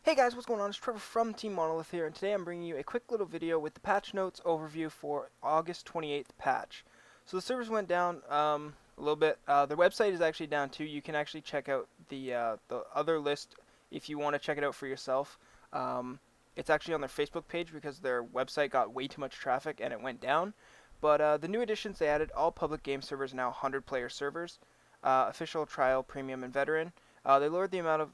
Hey guys, what's going on? It's Trevor from TeamMonolith here, and today I'm bringing you a quick little video with the patch notes overview for August 28th patch. So the servers went down a little bit. Their website is actually down too. You can actually check out the other list if you want to check it out for yourself. It's actually on their Facebook page because their website got way too much traffic and it went down. But the new additions they added: all public game servers now 100-player servers, official, trial, premium, and veteran. They lowered the amount of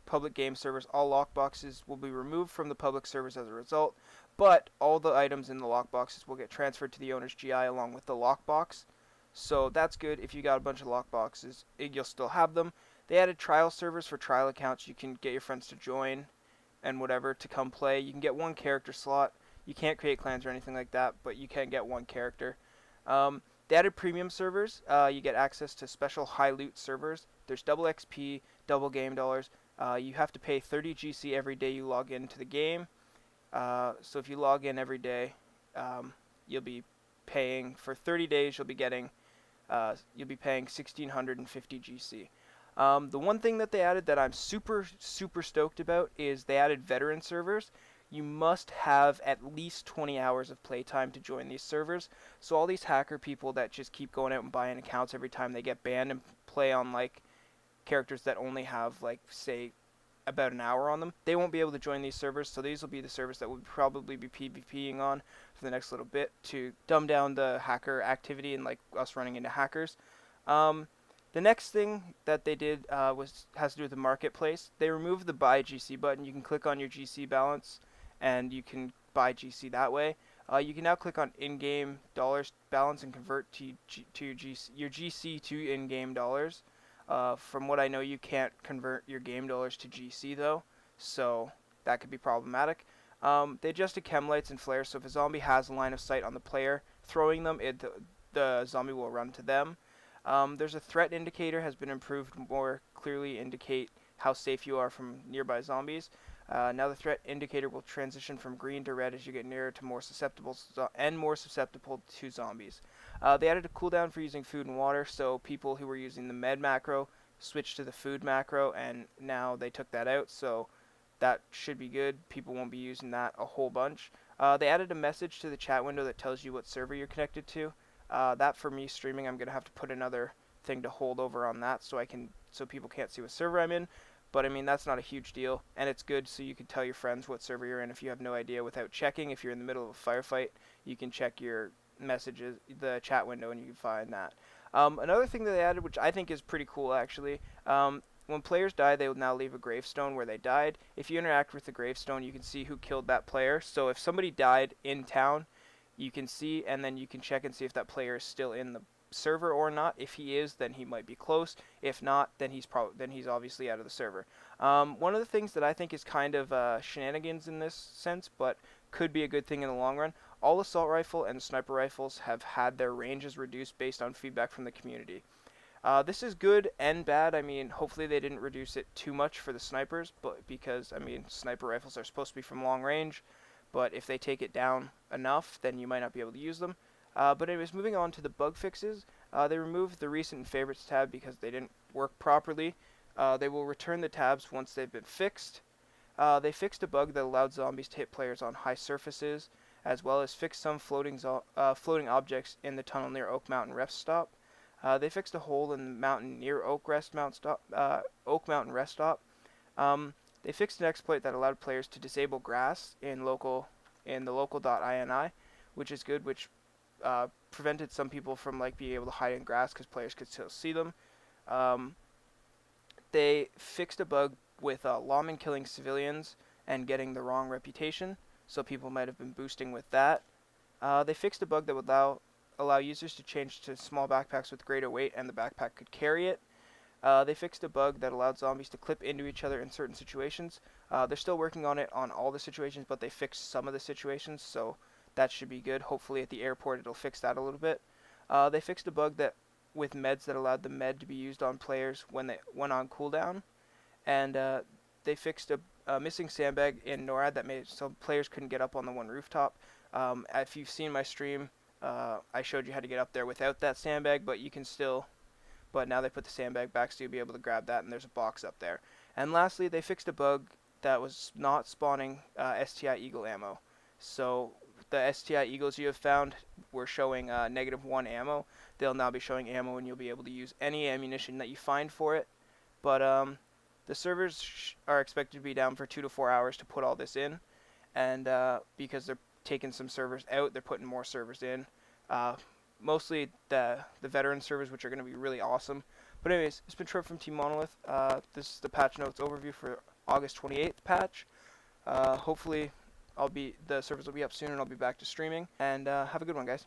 public game servers. All lockboxes will be removed from the public servers as a result, but all the items in the lockboxes will get transferred to the owner's GI along with the lockbox. So that's good. If you got a bunch of lockboxes, you'll still have them. They added trial servers for trial accounts. You can get your friends to join and whatever to come play. You can get one character slot. You can't create clans or anything like that, but you can get one character. They added premium servers. You get access to special high loot servers. There's double XP, double game dollars. You have to pay 30 GC every day you log into the game. So if you log in every day, you'll be paying for 30 days. You'll be paying 1,650 GC. The one thing that they added that I'm super stoked about is they added veteran servers. You must have at least 20 hours of playtime to join these servers. So all these hacker people that just keep going out and buying accounts every time they get banned and play on like characters that only have like say about an hour on them, they won't be able to join these servers. So these will be the servers that we'll probably be PvPing on for the next little bit to dumb down the hacker activity and like us running into hackers. The next thing that they did has to do with the marketplace. They removed the buy GC button. You can click on your GC balance and you can buy GC that way. You can now click on in-game dollars balance and convert your GC to in-game dollars. From what I know, you can't convert your game dollars to GC though, so that could be problematic. They adjusted chem lights and flares, so if a zombie has a line of sight on the player throwing them, the zombie will run to them. There's a threat indicator has been improved to more clearly indicate how safe you are from nearby zombies. Now the threat indicator will transition from green to red as you get nearer to more susceptible to zombies. They added a cooldown for using food and water, so people who were using the med macro switched to the food macro, and now they took that out, so that should be good. People won't be using that a whole bunch. They added a message to the chat window that tells you what server you're connected to. That for me streaming, I'm gonna have to put another thing to hold over on that so people can't see what server I'm in. But I mean, that's not a huge deal, and it's good so you can tell your friends what server you're in if you have no idea without checking. If you're in the middle of a firefight, you can check your messages, the chat window, and you can find that. Another thing that they added, which I think is pretty cool actually, when players die, they will now leave a gravestone where they died. If you interact with the gravestone, you can see who killed that player. So if somebody died in town, you can see, and then you can check and see if that player is still in the server or not. If he is, then he might be close. If not, then he's obviously out of the server. One of the things that I think is kind of shenanigans in this sense, but could be a good thing in the long run, all assault rifle and sniper rifles have had their ranges reduced based on feedback from the community. This is good and bad. I mean, hopefully they didn't reduce it too much for the snipers, but because I mean, sniper rifles are supposed to be from long range, but if they take it down enough, then you might not be able to use them. But anyways, moving on to the bug fixes, they removed the recent and favorites tab because they didn't work properly. They will return the tabs once they've been fixed. They fixed a bug that allowed zombies to hit players on high surfaces, as well as fixed some floating objects in the tunnel near Oak Mountain Rest Stop. They fixed a hole in the mountain near Oak Mountain Rest Stop. They fixed an exploit that allowed players to disable grass in the local.ini, which is good, which prevented some people from like being able to hide in grass because players could still see them. They fixed a bug with lawmen killing civilians and getting the wrong reputation, so people might have been boosting with that. They fixed a bug that would allow users to change to small backpacks with greater weight and the backpack could carry it. They fixed a bug that allowed zombies to clip into each other in certain situations. They're still working on it on all the situations, but they fixed some of the situations, so that should be good. Hopefully at the airport it'll fix that a little bit. They fixed a bug with meds that allowed the med to be used on players when they went on cooldown. And they fixed a missing sandbag in NORAD that made so players couldn't get up on the one rooftop. If you've seen my stream, I showed you how to get up there without that sandbag, but you can still... But now they put the sandbag back so you'll be able to grab that, and there's a box up there. And lastly, they fixed a bug that was not spawning STI Eagle ammo. So the STI Eagles you have found were showing -1 ammo. They'll now be showing ammo, and you'll be able to use any ammunition that you find for it. But the servers are expected to be down for 2 to 4 hours to put all this in, and because they're taking some servers out, they're putting more servers in. Mostly the veteran servers, which are going to be really awesome. But anyways, it's been Trevor from Team Monolith. This is the patch notes overview for August 28th patch. Hopefully the servers will be up soon, and I'll be back to streaming. And have a good one, guys.